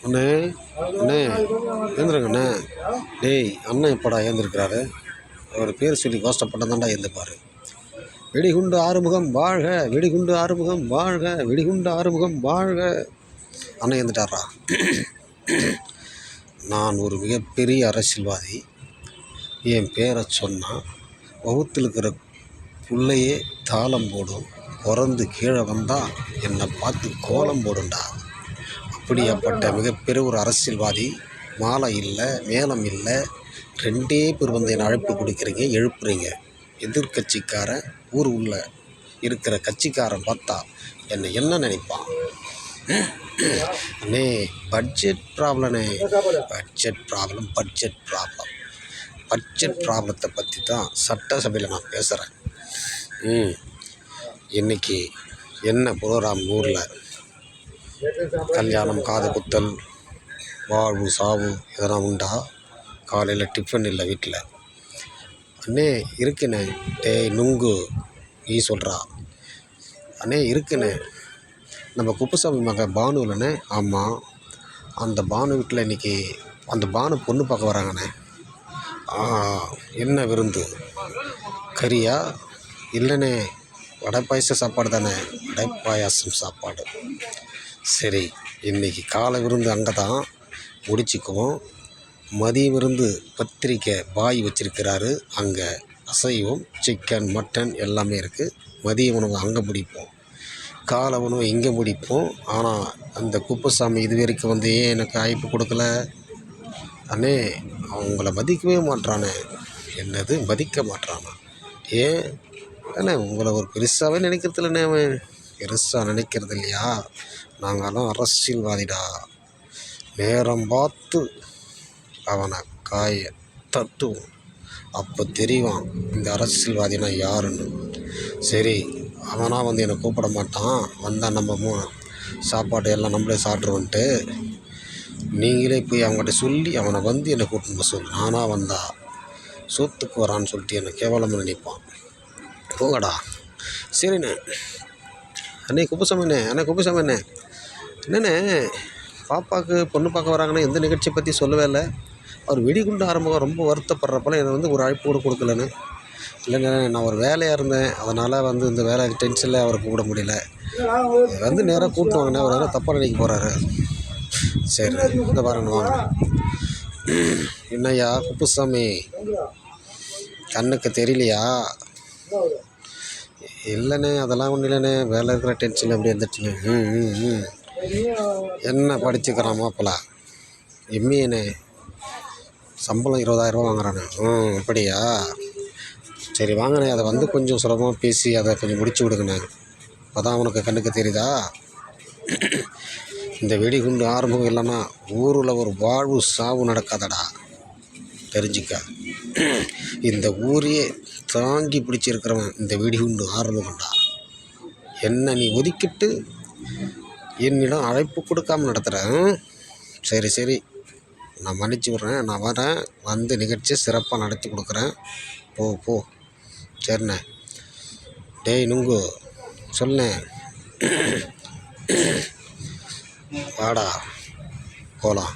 அண்ணே அண்ணே ஏந்திரங்கண்ணே. டேய் அண்ணன் எப்படா ஏந்திருக்கிறாரு? அவர் பேர் சொல்லி கோஷ்டப்பட்டதாண்டா ஏந்துப்பார். வெடிகுண்டு ஆறுமுகம் வாழ்க, வெடிகுண்டு ஆறுமுகம் வாழ்க, வெடிகுண்டு ஆறுமுகம் வாழ்க. அண்ணன் ஏந்துட்டாரா? நான் ஒரு மிகப்பெரிய அரசியல்வாதி. என் பேரை சொன்னால் வகுத்தில் இருக்கிற புள்ளையே தாளம் போடும். பிறந்து கீழே வந்தால் என்னை பார்த்து கோலம் போடுண்டா. அப்படியாப்பட்ட மிகப்பெரிய ஒரு அரசியல்வாதி. மாலை இல்லை, மேளம் இல்லை, 2 பேர் வந்து என்னை அழைப்பு கொடுக்குறீங்க, எழுப்புறீங்க. எதிர்கட்சிக்காரன் ஊர் உள்ள இருக்கிற கட்சிக்காரன் பார்த்தா என்னை என்ன நினைப்பான்? அண்ணே பட்ஜெட் ப்ராப்ளம்ண்ணே. பட்ஜெட் ப்ராப்ளத்தை பற்றி தான் சட்டசபையில் நான் பேசுகிறேன். இன்றைக்கி என்ன ப்ரோக்ராம் ஊரில்? கல்யாணம், காது குத்தல், வாழ்வு சாவு எதனா உண்டா? காலையில் டிஃபன் இல்லை வீட்டில். அண்ணே இருக்குண்ணே. டேய் நுங்கு நீ சொல்கிறா? அண்ணே இருக்குண்ணே. நம்ம குப்புசாமி மகன் பானு இல்லைண்ணே? ஆமாம். அந்த பானு வீட்டில் இன்றைக்கி அந்த பானு பொண்ணு பார்க்க வராங்கண்ணே. என்ன விருந்து? கறியா? இல்லைண்ணே, வடை பாயச சாப்பாடு தானே. வடை பாயாசம் சாப்பாடு. சரி, இன்றைக்கி காலை விருந்து அங்கே தான் முடிச்சுக்குவோம். மதிய விருந்து பத்திரிக்கை பாய் வச்சிருக்கிறாரு. அங்கே அசைவம், சிக்கன், மட்டன் எல்லாமே இருக்குது. மதிய உணவு அங்கே முடிப்போம், காலை உணவு இங்கே முடிப்போம். ஆனால் அந்த குப்புசாமி இது வரைக்கும் வந்து ஏன் எனக்கு அழைப்பு கொடுக்கல? அண்ணே அவங்கள மதிக்கவே மாட்றானே. என்னது மதிக்க மாட்றானா? ஏன் அண்ணே உங்களை ஒரு பெருசாகவே நினைக்கிறது இல்லைண்ணே. அவன் பெருசாக நினைக்கிறது இல்லையா? நாங்களாம் அரசியல்வாதிடா. நேரம் பார்த்து அவனை காய தட்டுவோம். அப்போ தெரியும் இந்த அரசியல்வாதினா யாருன்னு. சரி, அவனாக வந்து என்னை கூப்பிட மாட்டான். வந்தால் நம்ம சாப்பாடு எல்லாம் நம்மளே சாப்பிட்ருவோன்ட்டு நீங்களே போய் அவங்ககிட்ட சொல்லி அவனை வந்து என்னை கூப்பிட்டு சொல்லு. நானாக வந்தா சோத்துக்கு வரான்னு சொல்லிட்டு என்னை கேவலமாக நினைப்பான். போங்கடா. சரிண்ணே. அண்ணே குப்புசாமிண்ணே. என்னண்ணே பாப்பாவுக்கு பொண்ணு பார்க்க வராங்கண்ணே, எந்த நிகழ்ச்சியை பற்றி சொல்லவே இல்லை. அவர் வெடிகுண்டு ஆரம்பம் ரொம்ப வருத்தப்படுறப்பல என்னை வந்து ஒரு அழைப்பு கூட கொடுக்கலண்ணே. இல்லைண்ணே, நான் ஒரு வேலையாக இருந்தேன், அதனால் வந்து இந்த வேலை டென்ஷனில் அவரை கூப்பிட முடியல. வந்து நேராக கூப்பிட்டு வாங்கண்ணே. அவர் வேறு தப்பாக நினைக்க போகிறாரு. சரி இந்த பாருங்க வாங்க. என்னய்யா குப்புசாமி, கண்ணுக்கு தெரியலையா? இல்லைண்ணே, அதெல்லாம் ஒன்றும் இல்லைண்ணே, வேலை இருக்கிற டென்ஷன் எப்படி வந்துச்சுண்ணே. என்ன படிச்சுக்கிறான் மாப்பிள்ள? எம்ஏண்ணே. சம்பளம் 20,000 வாங்குறானே. அப்படியா? சரி வாங்கண்ணே, அதை வந்து கொஞ்சம் சுலபமாக பேசி அதை கொஞ்சம் முடிச்சு விடுங்கண்ணே. அதான் உனக்கு கண்ணுக்கு தெரியுதா? இந்த வெடிகுண்டு ஆரம்பம் இல்லைன்னா ஊரில் ஒரு வாழ்வு சாவு நடக்காதடா, தெரிஞ்சுக்க. இந்த ஊரையே தாங்கி பிடிச்சிருக்கிறவன் இந்த வெடிகுண்டு ஆரம்பம்டா. என்ன நீ ஒதுக்கிட்டு என்னிடம் அழைப்பு கொடுக்காமல் நடத்துகிறேன். சரி நான் மன்னிச்சு விட்றேன். நான் வரேன், வந்து நிகழ்ச்சியை சிறப்பாக நடத்தி கொடுக்குறேன். போ. சரிண்ணே. டேய் நுங்கு சொன்னேன், வாடா போகலாம்.